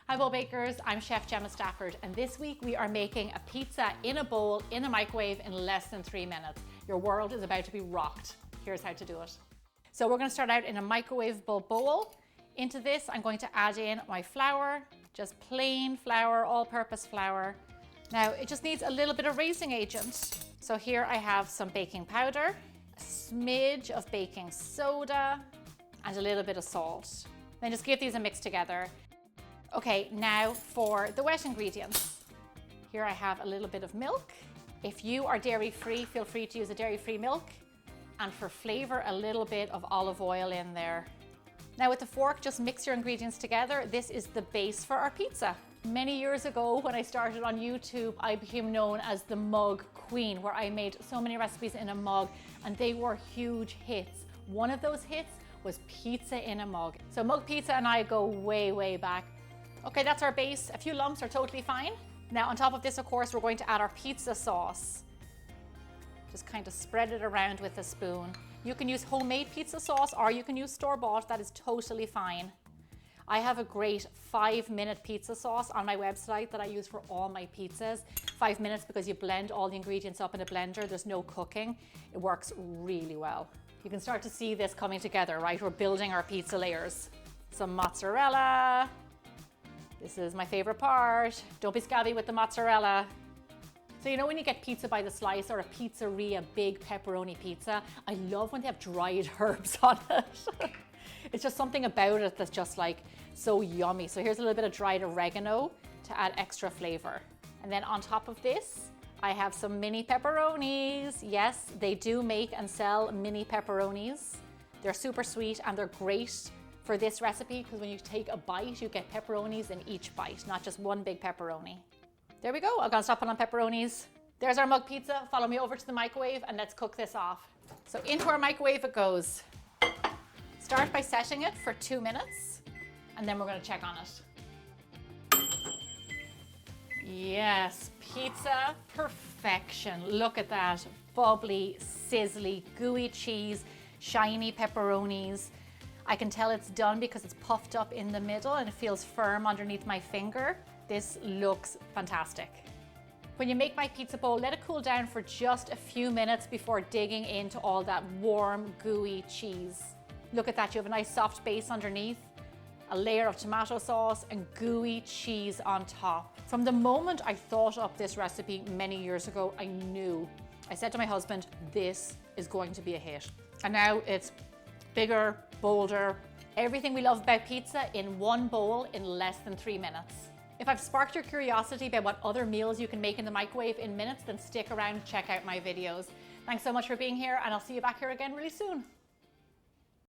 Hi Bowl Bakers, I'm Chef Gemma Stafford, and this week we are making a pizza in a bowl in a microwave in less than 3 minutes. Your world is about to be rocked. Here's how to do it. So we're going to start out in a microwavable bowl. Into this I'm going to add in my flour, just plain flour, all-purpose flour. Now it just needs a little bit of raising agent. So here I have some baking powder, a smidge of baking soda, and a little bit of salt. Then just give these a mix together. Okay, now for the wet ingredients. Here I have a little bit of milk. If you are dairy-free, feel free to use a dairy-free milk. And for flavor, a little bit of olive oil in there. Now with the fork, just mix your ingredients together. This is the base for our pizza. Many years ago, when I started on YouTube, I became known as the mug queen, where I made so many recipes in a mug, and they were huge hits. One of those hits was pizza in a mug. So mug pizza and I go way, way back. Okay, that's our base. A few lumps are totally fine. Now on top of this, of course, we're going to add our pizza sauce. Just kind of spread it around with a spoon. You can use homemade pizza sauce or you can use store-bought. That is totally fine. I have a great 5-minute pizza sauce on my website that I use for all my pizzas. 5 minutes because you blend all the ingredients up in a blender. There's no cooking. It works really well. You can start to see this coming together, right? We're building our pizza layers. Some mozzarella. This is my favorite part. Don't be scabby with the mozzarella. So you know when you get pizza by the slice or a pizzeria big pepperoni pizza, I love when they have dried herbs on it. It's just something about it that's just like so yummy. So here's a little bit of dried oregano to add extra flavor. And then on top of this, I have some mini pepperonis. Yes, they do make and sell mini pepperonis. They're super sweet and they're great for this recipe because when you take a bite, you get pepperonis in each bite, not just one big pepperoni. There we go, I'm gonna stop it on pepperonis. There's our mug pizza. Follow me over to the microwave and let's cook this off. So into our microwave it goes. Start by setting it for 2 minutes and then we're gonna check on it. Yes, pizza perfection. Look at that, bubbly, sizzly, gooey cheese, shiny pepperonis. I can tell it's done because it's puffed up in the middle and it feels firm underneath my finger. This looks fantastic. When you make my pizza bowl, let it cool down for just a few minutes before digging into all that warm, gooey cheese. Look at that, you have a nice soft base underneath, a layer of tomato sauce and gooey cheese on top. From the moment I thought up this recipe many years ago, I said to my husband, this is going to be a hit. And now it's bigger, bolder, everything we love about pizza in one bowl in less than 3 minutes. If I've sparked your curiosity about what other meals you can make in the microwave in minutes, then stick around and check out my videos. Thanks so much for being here and I'll see you back here again really soon.